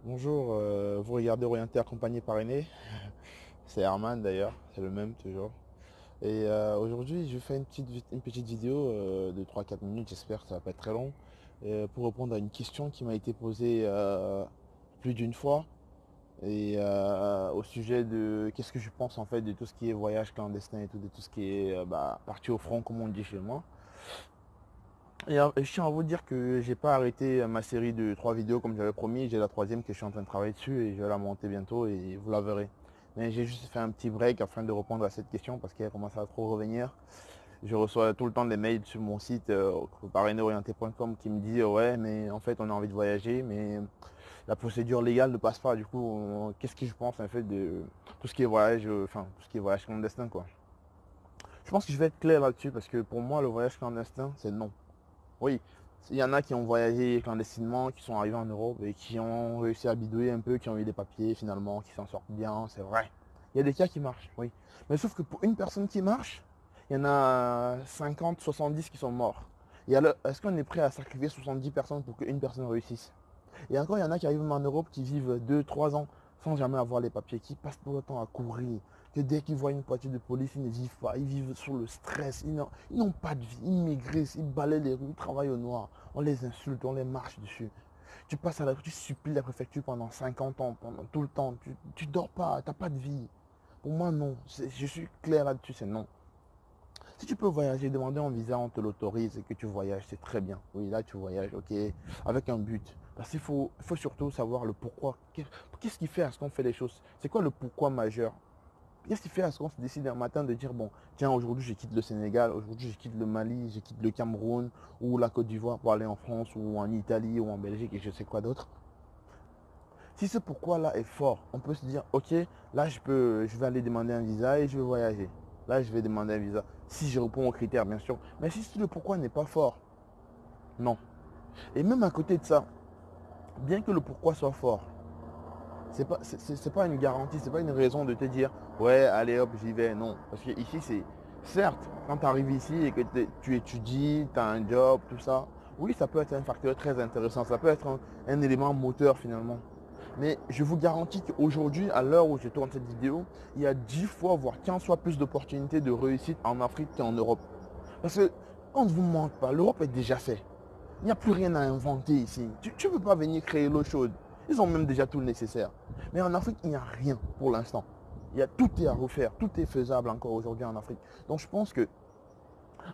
Bonjour, vous regardez Orienté accompagné par Aîné. C'est Herman d'ailleurs, c'est le même toujours. Et aujourd'hui, je fais une petite vidéo de 3-4 minutes, j'espère que ça va pas être très long, pour répondre à une question qui m'a été posée plus d'une fois. Et au sujet de qu'est-ce que je pense en fait de tout ce qui est voyage clandestin et tout, de tout ce qui est parti au front comme on dit chez moi. Et je tiens à vous dire que j'ai pas arrêté ma série de 3 vidéos comme j'avais promis. J'ai la troisième que je suis en train de travailler dessus et je vais la monter bientôt et vous la verrez. Mais j'ai juste fait un petit break afin de répondre à cette question parce qu'elle commence à trop revenir. Je reçois tout le temps des mails sur mon site parrainéorienté.com qui me disent ouais mais en fait on a envie de voyager mais la procédure légale ne passe pas. Du coup qu'est-ce que je pense en fait de tout ce qui est voyage, tout ce qui est voyage clandestin quoi. Je pense que je vais être clair là-dessus parce que pour moi le voyage clandestin c'est non. Oui, il y en a qui ont voyagé clandestinement, qui sont arrivés en Europe et qui ont réussi à bidouiller un peu, qui ont eu des papiers finalement, qui s'en sortent bien, c'est vrai. Il y a des cas qui marchent, oui. Mais sauf que pour une personne qui marche, il y en a 50, 70 qui sont morts. Est-ce qu'on est prêt à sacrifier 70 personnes pour qu'une personne réussisse? Et encore, il y en a qui arrivent en Europe qui vivent 2, 3 ans sans jamais avoir les papiers, qui passent tout le temps à courir. Que dès qu'ils voient une voiture de police, ils ne vivent pas. Ils vivent sous le stress. Ils n'ont pas de vie. Ils maigrissent, ils balayent les rues, ils travaillent au noir. On les insulte, on les marche dessus. Tu passes à la rue, tu supplies la préfecture pendant 50 ans, pendant tout le temps. Tu dors pas, tu n'as pas de vie. Pour moi, non. Je suis clair là-dessus, c'est non. Si tu peux voyager, demander un visa, on te l'autorise et que tu voyages, c'est très bien. Oui, là tu voyages, ok, avec un but. Parce qu'il faut surtout savoir le pourquoi. Qu'est-ce qui fait à ce qu'on fait les choses? C'est quoi le pourquoi majeur? Qu'est-ce qui fait à ce qu'on se décide un matin de dire, bon, tiens, aujourd'hui je quitte le Sénégal, aujourd'hui je quitte le Mali, je quitte le Cameroun ou la Côte d'Ivoire pour aller en France ou en Italie ou en Belgique et je sais quoi d'autre. Si ce pourquoi-là est fort, on peut se dire, ok, là je vais aller demander un visa et je vais voyager. Là, je vais demander un visa. Si je réponds aux critères, bien sûr. Mais si le pourquoi n'est pas fort, non. Et même à côté de ça, bien que le pourquoi soit fort, c'est pas une garantie, c'est pas une raison de te dire, ouais, allez hop, j'y vais. Non. Parce que ici, c'est certes, quand tu arrives ici et que tu étudies, tu as un job, tout ça, oui, ça peut être un facteur très intéressant. Ça peut être un élément moteur finalement. Mais je vous garantis qu'aujourd'hui, à l'heure où je tourne cette vidéo, il y a 10 fois, voire 15 fois plus d'opportunités de réussite en Afrique qu'en Europe. Parce que, on ne vous mente pas, l'Europe est déjà faite. Il n'y a plus rien à inventer ici. Tu ne peux pas venir créer l'eau chaude. Ils ont même déjà tout le nécessaire. Mais en Afrique, il n'y a rien pour l'instant. Tout est à refaire, tout est faisable encore aujourd'hui en Afrique. Donc je pense que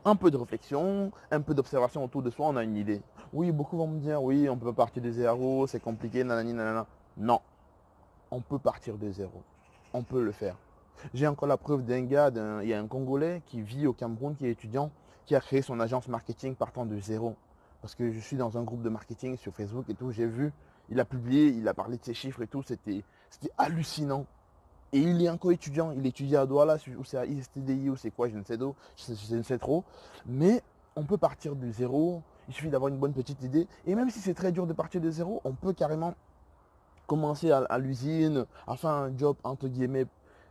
un peu de réflexion, un peu d'observation autour de soi, on a une idée. Oui, beaucoup vont me dire, oui, on peut partir de zéro, c'est compliqué, nanani, nanana. Non, on peut partir de zéro. On peut le faire. J'ai encore la preuve d'un gars, il y a un Congolais qui vit au Cameroun, qui est étudiant, qui a créé son agence marketing partant de zéro. Parce que je suis dans un groupe de marketing sur Facebook et tout, j'ai vu, il a publié, il a parlé de ses chiffres et tout, c'était hallucinant. Et il est encore étudiant, il étudie à Douala, ou c'est à ISTDI, ou c'est quoi, je ne sais d'où, je ne sais trop. Mais on peut partir de zéro, il suffit d'avoir une bonne petite idée. Et même si c'est très dur de partir de zéro, on peut carrément commencer à l'usine, à faire un job entre guillemets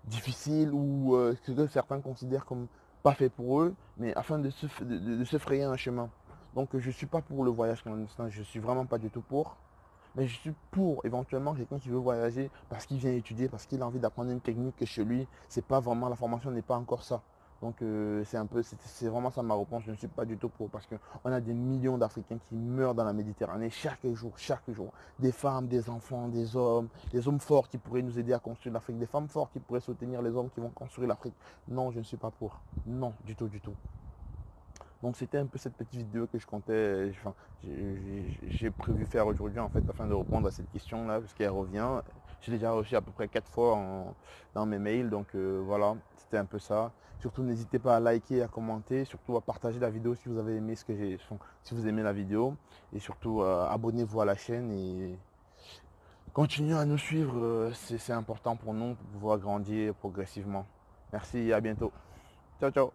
difficile ou ce que certains considèrent comme pas fait pour eux, mais afin de se frayer un chemin. Donc je ne suis pas pour le voyage clandestin, je ne suis vraiment pas du tout pour. Mais je suis pour éventuellement quelqu'un qui veut voyager parce qu'il vient étudier, parce qu'il a envie d'apprendre une technique que chez lui, c'est pas vraiment, la formation n'est pas encore ça. Donc c'est vraiment ça ma réponse. Je ne suis pas du tout pour parce qu'on a des millions d'Africains qui meurent dans la Méditerranée chaque jour, chaque jour. Des femmes, des enfants, des hommes forts qui pourraient nous aider à construire l'Afrique, des femmes fortes qui pourraient soutenir les hommes qui vont construire l'Afrique. Non, je ne suis pas pour. Non, du tout, du tout. Donc c'était un peu cette petite vidéo que je comptais, enfin, j'ai prévu faire aujourd'hui en fait afin de répondre à cette question là parce qu'elle revient. J'ai déjà reçu à peu près 4 fois dans mes mails, donc voilà, c'était un peu ça. Surtout n'hésitez pas à liker, à commenter, surtout à partager la vidéo si vous avez aimé ce que j'ai, enfin, si vous aimez la vidéo et surtout abonnez-vous à la chaîne et continuez à nous suivre, c'est important pour nous pour pouvoir grandir progressivement. Merci et à bientôt. Ciao ciao.